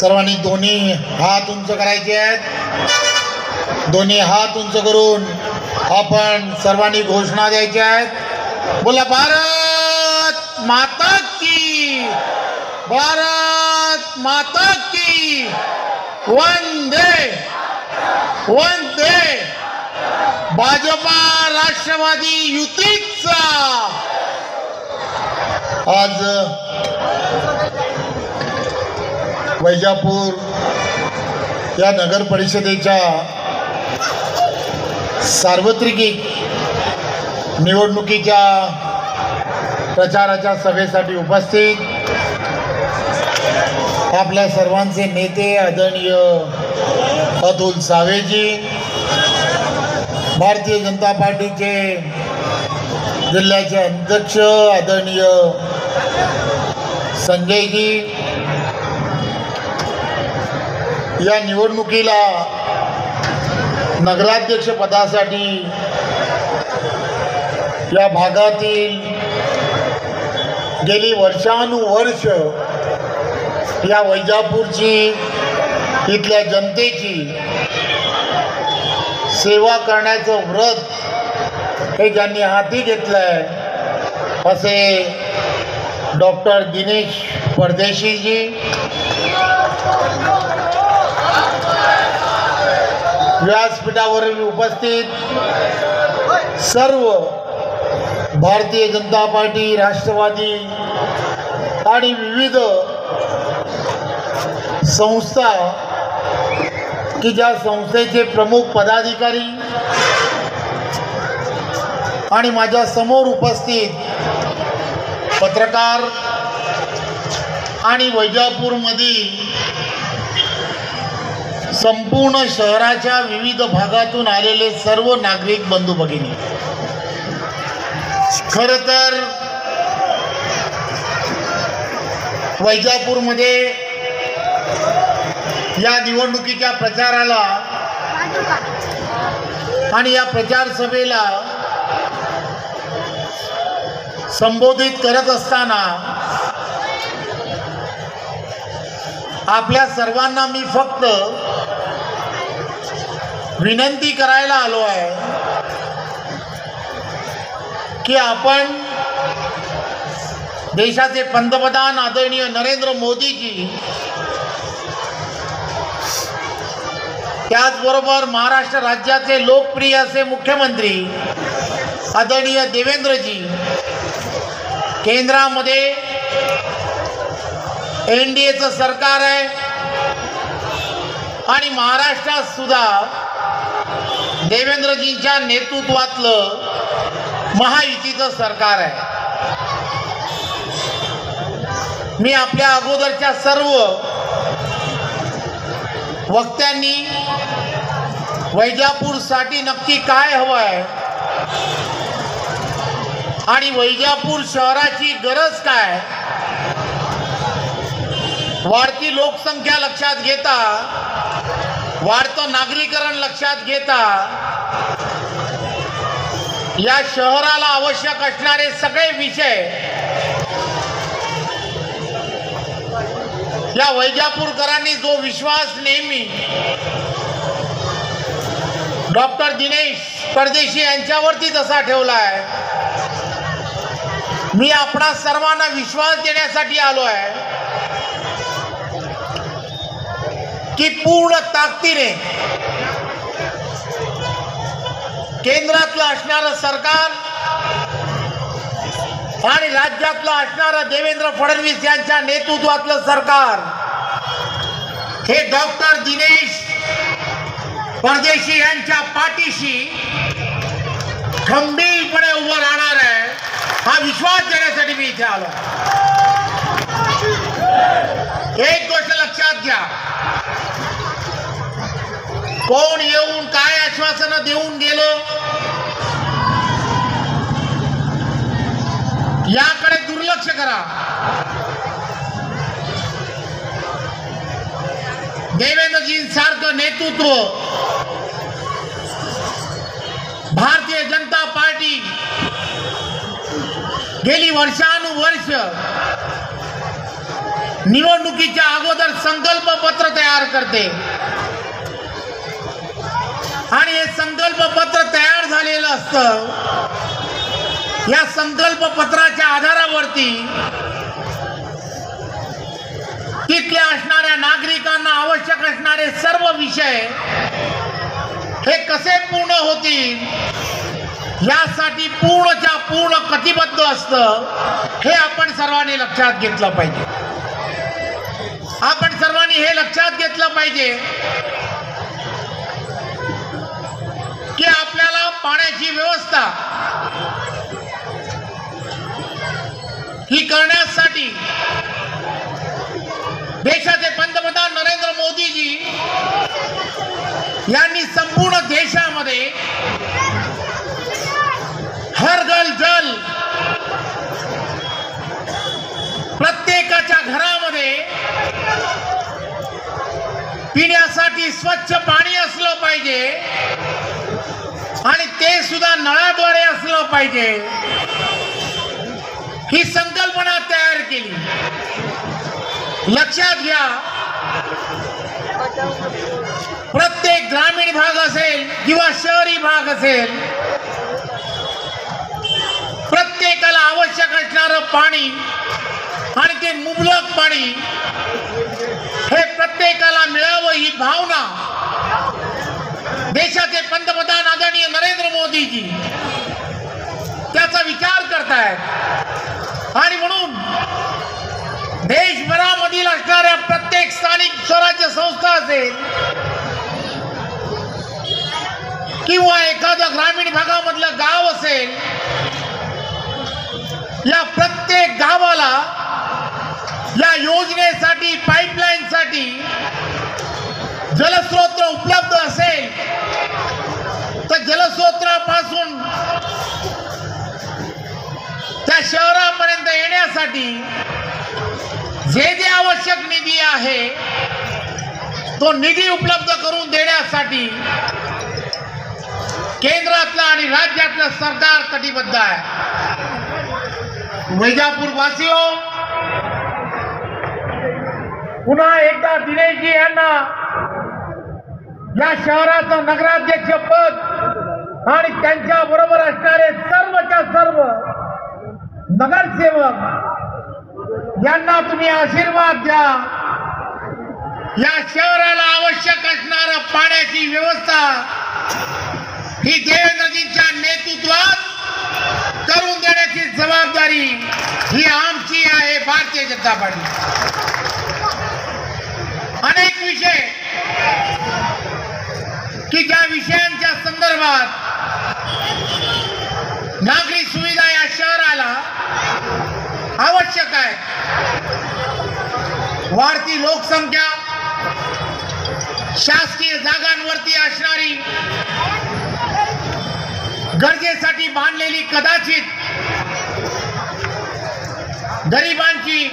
सर्वांनी दोन्ही हात उंच करायचे आहेत। दोन्ही हात उंच करून आपण सर्वांनी घोषणा द्यायच्या आहेत। बोला भारत माता की, भारत माता की, वंदे वंदे। भाजपा राष्ट्रवादी युतीचा आज वैजापूर या नगर परिषदेच्या सार्वत्रिक निवडणुकीच्या प्रचाराच्या सभेसाठी उपस्थित आपल्या सर्वांचे नेते आदरणीय अतुल सावेजी, भारतीय जनता पार्टीचे जिल्ह्याचे अध्यक्ष आदरणीय संजयजी, या निवडणुकीला नगराध्यक्ष पदासाठी या भागातील गेली वर्षानुवर्ष या वैजापूरची इथल्या जनतेची सेवा करण्याचं व्रत हे ज्यांनी हाती घेतलं आहे असे डॉक्टर दिनेश परदेशीजी, व्यासपीठावर उपस्थित सर्व भारतीय जनता पार्टी, राष्ट्रवादी आणि विविध संस्था की ज्या संस्थेचे प्रमुख पदाधिकारी आणि माझ्या समोर उपस्थित पत्रकार आणि वैजापूरमधील संपूर्ण शहराच्या विविध भागातून आलेले सर्व नागरिक बंधू भगिनी, खरं तर वैजापूरमध्ये या निवडणुकीच्या प्रचाराला आणि या प्रचार सभेला संबोधित करत असताना आपल्या सर्वांना मी फक्त विनंती करायला आलो आहे की आपण देशाचे पंतप्रधान आदरणीय नरेंद्र मोदीजी, त्याचबरोबर महाराष्ट्र राज्याचे लोकप्रिय असे मुख्यमंत्री आदरणीय देवेंद्रजी, केंद्रामध्ये एनडीएचं सरकार आहे आणि महाराष्ट्रात सुद्धा देवेंद्रजींच्या नेतृत्वातलं महायुतीचं सरकार आहे। मी आपल्या अगोदरच्या सर्व वक्त्यांनी वैजापूरसाठी नक्की काय हवं आहे आणि वैजापूर शहराची गरज काय, वाढती लोकसंख्या लक्षात घेता, वाढतं नागरीकरण लक्षात घेता या शहराला आवश्यक असणारे सगळे विषय या वैजापूरकरांनी जो विश्वास नेहमी डॉक्टर दिनेश परदेशी यांच्यावरती जसा ठेवला आहे, मी आपणा सर्वांना विश्वास देण्यासाठी आलो आहे की पूर्ण ताकदीने केंद्रातलं असणारं सरकार आणि राज्यातलं असणारं देवेंद्र फडणवीस यांच्या नेतृत्वातलं सरकार हे डॉक्टर दिनेश परदेशी यांच्या पाठीशी खंबीरपणे उभं राहणार आहे, हा विश्वास देण्यासाठी मी इथे आलो। एक गोष्ट लक्षात घ्या, कोण येऊन काय आश्वासनं देऊन गेलं याकडे दुर्लक्ष करा। देवेंद्रजींसारखं नेतृत्व भारतीय जनता पार्टी गेली वर्षानुवर्ष निवडणुकीच्या अगोदर संकल्प पत्र तयार करते आणि हे संकल्प पत्र तयार झालेलं असतं. या संकल्प पत्राच्या आधारावरती तिथल्या असणाऱ्या नागरिकांना आवश्यक असणारे सर्व विषय हे कसे पूर्ण होतील यासाठी पूर्णच्या पूर्ण कटिबद्ध असतं. हे आपण सर्वांनी लक्षात घेतलं पाहिजे. आपण सर्वांनी हे लक्षात घेतलं पाहिजे की आपल्याला पाण्याची व्यवस्था ही करण्यासाठी देशाचे पंतप्रधान नरेंद्र मोदीजी यांनी संपूर्ण देशामध्ये हर घर जल, प्रत्येकाच्या घरामध्ये पिण्यासाठी स्वच्छ पाणी असलं पाहिजे आणि ते सुद्धा नळाद्वारे असलं पाहिजे ही संकल्पना तयार केली. लक्षात घ्या, प्रत्येक ग्रामीण भाग असेल किंवा शहरी भाग असेल, प्रत्येकाला आवश्यक असणारं पाणी आणि ते मुबलक पाणी हे प्रत्येकाला मिळावं ही भावना देशाचे पंतप्रधान आदरणीय नरेंद्र मोदीजी त्याचा विचार करतायत. आणि म्हणून देशभरामधील असणाऱ्या प्रत्येक स्थानिक स्वराज्य संस्था असेल किंवा एखादं ग्रामीण भागामधलं गाव असेल, या प्रत्येक गावाला या योजनेसाठी पाईपलाईनसाठी जलस्रोत उपलब्ध असेल तर जलस्रोतापासून त्या शहरापर्यंत येण्यासाठी जे जे आवश्यक निधी आहे तो निधी उपलब्ध करून देण्यासाठी केंद्रातलं आणि राज्यातलं सरकार कटिबद्ध आहे. वैजापूर वासियो, पुन्हा एकदा दिनेशजी यांना या शहराचं नगराध्यक्ष पद आणि त्यांच्या बरोबर असणारे सर्वच्या सर्व नगरसेवक यांना तुम्ही आशीर्वाद द्या. या शहराला आवश्यक असणारं पाण्याची व्यवस्था ही देवेंद्रजींच्या नेतृत्वात करून देण्याची जबाबदारी ही आमची आहे, भारतीय जनता पार्टी. अनेक विषय की ज्या विषयांच्या संदर्भात नागरी सुविधा या शहराला आवश्यक आहे. वाढती लोकसंख्या, शासकीय जागांवरती असणारी गरजेसाठी बांधलेली कदाचित गरिबांची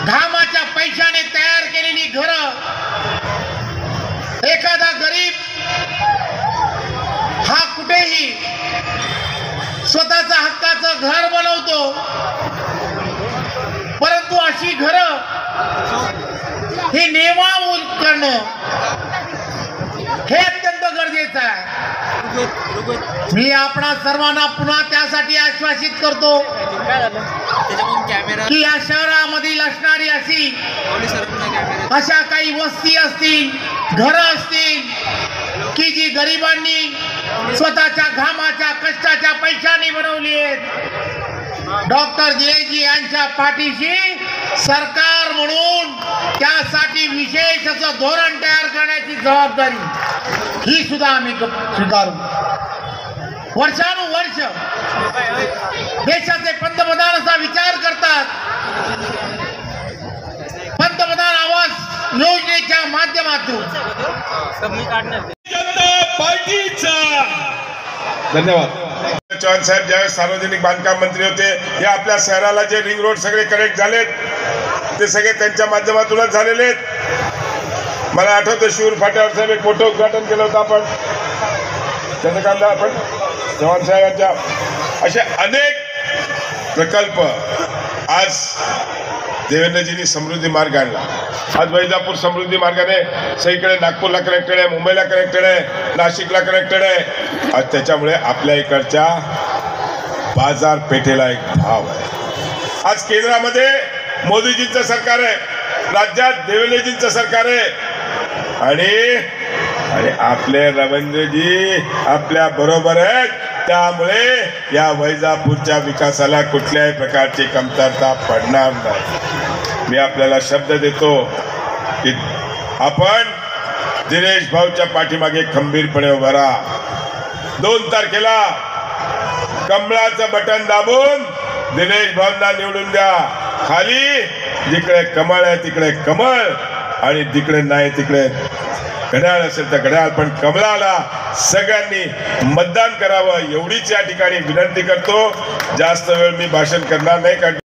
घामाच्या पैशाने तयार केलेली घरं, एखादा गरीब हा कुठेही स्वतःचा हक्काचं घर बनवतो, परंतु अशी घरं ही निर्माण करणं हे अत्यंत गरजेचं आहे. मी आपणा सर्वांना पुन्हा त्यासाठी आश्वासित करतो की या शहरामधील असणारी अशा काही वस्ती असतील, घरं असतील की जी गरिबांनी स्वतःच्या घामाच्या कष्टाच्या पैशाने बनवली आहेत. डॉक्टर दिनेशजी यांच्या पाठीशी सरकार म्हणून त्यासाठी विशेष असं धोरण तयार करण्याची जबाबदारी ही सुद्धा आम्ही स्वीकारू. वर्षानुवर्ष देशाचे पंतप्रधान असा विचार करतात, पंतप्रधान आवास योजनेच्या माध्यमातून. धन्यवाद. चव्हाण साहेब ज्यावेळेस सार्वजनिक बांधकाम मंत्री होते, हे आपल्या शहराला जे रिंग रोड सगळे कनेक्ट झालेत ते सगळे त्यांच्या माध्यमातूनच झालेले आहेत. मला आठवतं शिवर फाट्यावर साहेब एक मोठं उद्घाटन केलं होतं आपण, चंद्रकांत आपण चव्हाण साहेबांच्या. असे अनेक प्रकल्प आज देवेंद्रजींनी समृद्धी मार्ग आणला. आज वैजापूर समृद्धी मार्गाने सगळीकडे नागपूरला कनेक्टेड आहे, मुंबईला कनेक्टेड आहे, नाशिकला कनेक्टेड आहे. आज त्याच्यामुळे आपल्या इकडच्या बाजारपेठेला एक भाव आहे. आज केंद्रामध्ये मोदीजींचं सरकार आहे, राज्यात देवेंद्रजींचं सरकार आहे आणि आपले रवींद्रजी आपल्या बरोबर आहेत. त्यामुळे या वैजापूरच्या विकासाला कुठल्याही प्रकारची कमतरता पडणार नाही. मी आपल्याला शब्द देतो की आपण दिनेश भाऊच्या पाठीमागे खंबीरपणे उभा राहा. 2 तारखेला कमळाचं बटन दाबून दिनेश भाऊंना निवडून द्या. खाली जिकडे कमळ आहे तिकडे कमळ आणि जिकडे नाही तिकडे घड्याळ असेल तर घड्याळ, पण कमळाला सगळ्यांनी मतदान करावं एवढीच या ठिकाणी विनंती करतो. जास्त वेळ मी भाषण करणार नाही कारण